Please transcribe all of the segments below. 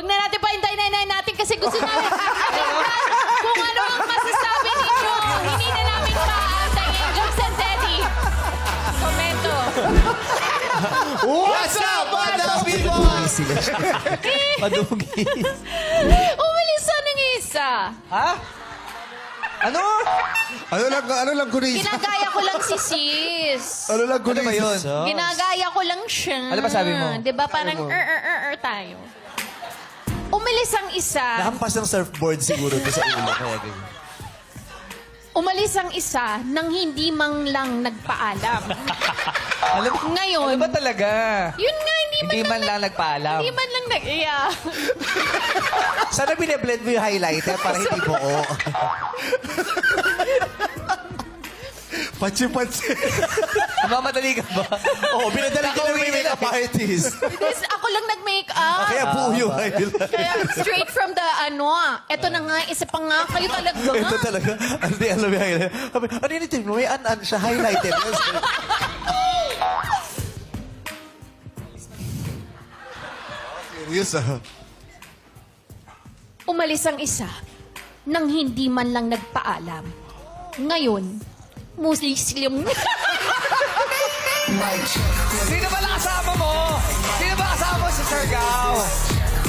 Huwag na natin pahintayin natin kasi gusto namin kung ano ang masasabi ninyo. Hindi na namin paantayin. Jokes and Teddy. Komento. What's up, mga people? Madugis. Umalis ng isa. Ha? Ano? Ano lang kunisa? Ginagaya ko lang si sis. Ano lang kunisa? Ano ba yun? Ginagaya ko lang siya. Ano ba sabi mo? Di ba parang tayo. Umalis ang isa. Nahampas ng surfboard siguro to sa ulo. Kaya ganyan. Umalis ang isa nang hindi man lang nagpaalam. Alam, Ngayon, ano ba talaga? yun nga, Hindi man lang nagpaalam. Hindi man lang nag-iya. Sana bine-blend mo yung highlighter para hindi buo. Patsi-patsi. Mamadali ka ba? Oo, binadala ko ng may makeup artist. Because ako lang nag-make-up. Kaya buo yung highlighter. Kaya straight from the eto na nga, isa pa nga, kayo talaga nga. Ito talaga. Ano di alam yung highlighter? Sabi, ano yun ito? May an-an siya, highlighter. Serious ah. Umalis ang isa nang hindi man lang nagpaalam. Ngayon, muslim. Sino ba kasama mo? Sino ba kasama mo sa Siargao?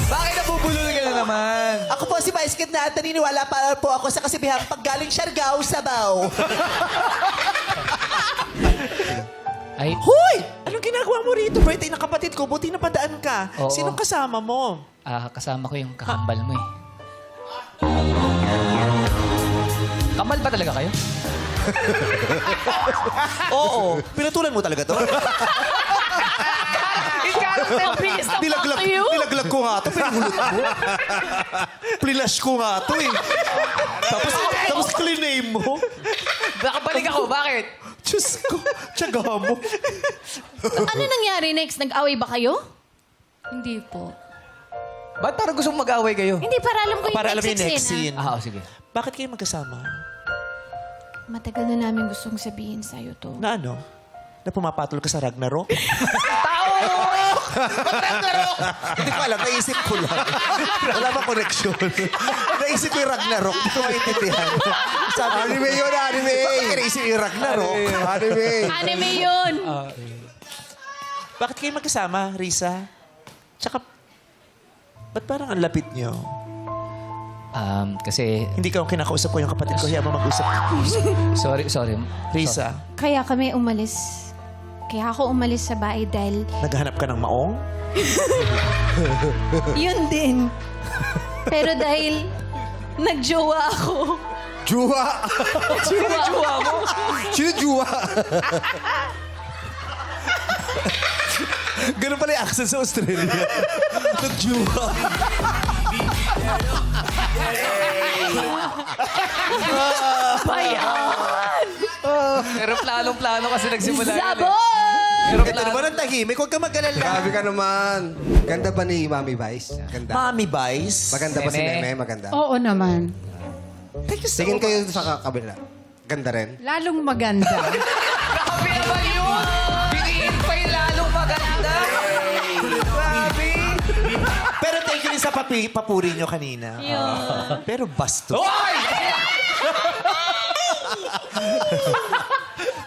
Bakit nabubulol ka na naman? Ako po si Vice Kid na naniniwala pa po ako sa kasibihang paggaling Siargao, Sabaw. Ay, Hoy! Anong ginagawa mo rito? Birthday ng kapatid ko, buti napadaan ka. Oo. Sinong kasama mo? kasama ko yung kakambal mo eh. Kamal ba talaga kayo? Oo. Pinatulan mo talaga to? Ang bilis ng Nilaglag, fuck you. nilaglag ko nga ito, pinulot ko. Plilash ko nga ito eh. Tapos clean name mo. Nakabalik ako, bakit? Diyos ko, tiyaga mo. Ano nangyari next? Nag-away ba kayo? Hindi po. Ba't parang gusto mong mag-away kayo? Hindi, para alam ko yung Para alam mo yung next scene, scene. Ah, sige. Bakit kayo magkasama? Matagal na namin gustong sabihin sa'yo to. Na ano? Na pumapatol ka sa Ragnarok? Hindi ko alam, naisip ko lang. Wala ba connection? Naisip ko yung Ragnarok, hindi ko maintindihan. Sabi, anime yun, anime! Bakit naisip yung Ragnarok? Anime! Anime yun! Bakit kayo magkasama, Risa? Tsaka, ba't parang ang lapit niyo? Kasi, Hindi ka kinakausap ko yung kapatid ko, hiya mo mag-usap. sorry. Risa, Kaya kami umalis. Kaya ako umalis sa bahay dahil naghahanap ka ng maong? yun din. Pero dahil nagjowa ako. Juwa! Sino jowa mo? Sino Juwa? Ganun pala yung accent sa Australia. Nag-Juwa. Bayan! pero planong-plano kasi nagsimula. yun eh. Sabon! Pero Ito naman ang tahimik, huwag ka mag-alala. Grabe ka naman. Ganda ba ni Mami Vice? Ganda. Mami Vice. Maganda ba si Meme? Meme? Maganda. Oo naman. Thank you so Tingin much. kayo sa kabila. Ganda rin. Lalong maganda. Grabe naman yun! Piniin pa yung lalong maganda. Grabe. Pero thank you rin sa papuri nyo kanina. Pero basto. Hoy!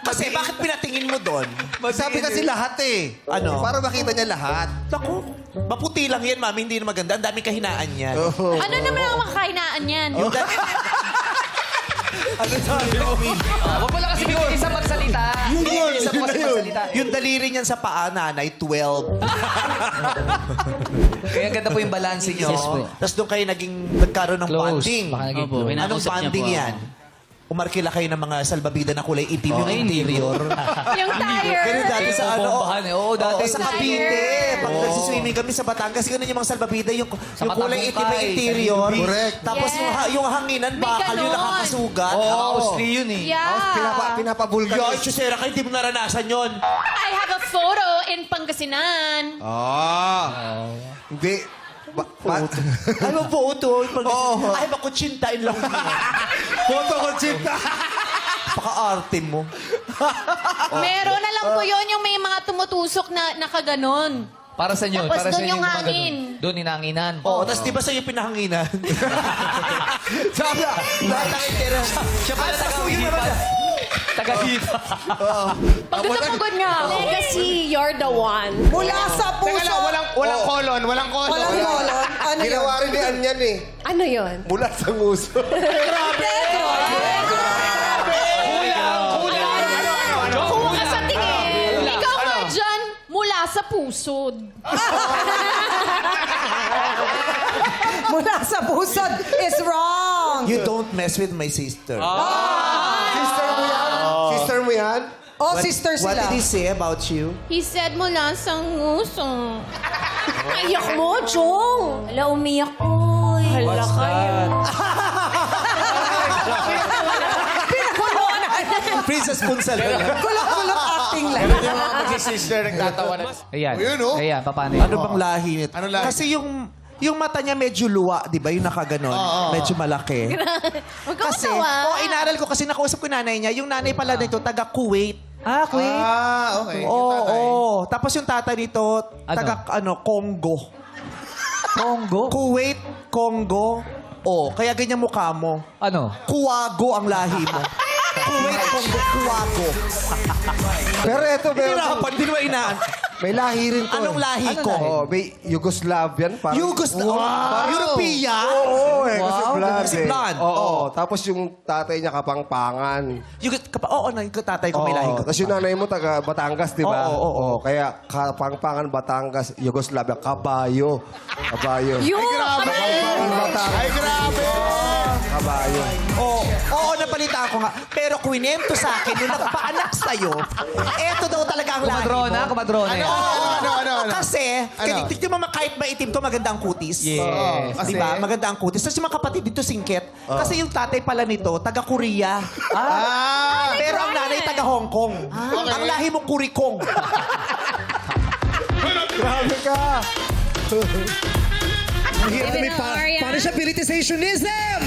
Kasi bakit pinatingin mo doon? Sabi kasi lahat eh. Ano? Para makita niya lahat. Naku, maputi lang yan, mami. Hindi na maganda. Ang daming kahinaan yan. Oh. Ano naman ang makainaan yan? Ano sabi mo? Huwag mo lang kasi bigyan isa magsalita. Yun, Isa yun mo na kasi yun. magsalita. Yung daliri niyan sa paa, nanay, 12. Kaya ganda po yung balanse niyo. Yes po. Tapos doon kayo nagkaroon ng Close. bonding. Baka naging Opo, close. Anong Kinausap niya bonding po yan? ako. Umarkila kayo ng mga salbabida na kulay itim yung interior. Yung tire. Ganun dati sa ano. Bombahan eh. Oo, dati. Oo, sa Cavite. Pag nagsiswimming kami sa Batangas, ganun yung mga salbabida, yung kulay itim na Matagungkay, interior. sa Correct. Tapos Yes. yung hanginan, May bakal yung ganon. nakakasugat. Oo, Oo. Ausli yun eh. Yeah. Pinapabulgan. Yo, chusera kayo, hindi mo naranasan yun. I have a photo in Pangasinan. Hindi. Ay, mabuto. Oo. Ay, makutsintain lang yun. Photo ko, Chita. Paka-arte mo. Meron na lang po yun yung may mga tumutusok na nakaganon. Para sa inyo. Tapos para sa doon inyo yung mga hangin. ganun. Doon inanginan. Oo, tapos di ba sa'yo pinahanginan? Sabi na, lahat ng itira. Siya pala taga-hipan. Taga-hipan. Pagkakapagod nga ako. Legacy, you're the one. Mula sa puso. Teka lang, walang kolon, walang kolon. Walang kolon. Ano yun? Ginawa rin ni Anyan eh. Ano yun? Mula sa nguso. Kung ka sa tingin, ikaw nga dyan, mula sa pusod. Mula sa pusod is wrong. You don't mess with my sister. Sister mo yan? Sister mo yan? Oh, sister What sila. did he say about you? He said mula sa nguso. Iyak mo, Chong. Hala, umiyak ko. Hala kayo. Princess Punsal. Kulok-kulok acting lang. Yung mga magsi-sister nagtatawa na. Ayan. Ayun, oh. Ayan, paano yun? Ano bang lahi nito? Ano lahi? Kasi yung mata niya medyo luwa, di ba? Yung nakaganon. Medyo malaki. Huwag kang Kasi, matawa. inaral ko kasi nakausap ko yung nanay niya. Yung nanay pala nito, taga Kuwait. Ah, Queen. Ah, okay. Oo, Yung tatay. Tapos yung tatay nito, taga Congo. Congo. Kuwait, Congo. Kaya ganyan mukha mo. Ano? Kuwago ang lahi mo. Kuwait, Congo, Kuwago. Pero eto, Hirapan, di ba inaan? may lahi rin to. Anong lahi ko? Oh, may Yugoslavian parang. European? Oo, kasi Wow, blood kasi eh. blood. Oo. Tapos yung tatay niya kapangpangan. Oo, yung tatay ko may lahi ko. Tapos yung nanay mo taga Batangas, di ba? Oo. Kaya kapangpangan, Batangas, Yugoslavia, kabayo. Kabayo. Kapangpangan, Batangas. Ay, grabe! Kabayo. Oo, napalitaan ko nga. Pero kwinento sa akin, nung nagpaanak sa'yo, eto daw talaga ang lahi Kumadrona, mo. kumadrona yan. Ano? Kasi, Ano? tignan mo kahit maitim to, maganda ang kutis. Yes. Kasi? Diba? Maganda ang kutis. Tapos yung mga kapatid dito, singkit. Kasi yung tatay pala nito, taga Korea. Ah! Pero ang nanay, taga Hong Kong. Ang lahi mo, Kurikong. Grabe ka! Paano siya Politicianism!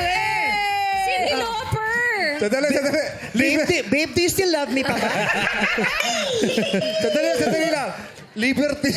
Cindy Lauper! Sandali. Babe, do you still love me pa ba? Sandali lang. Liberty.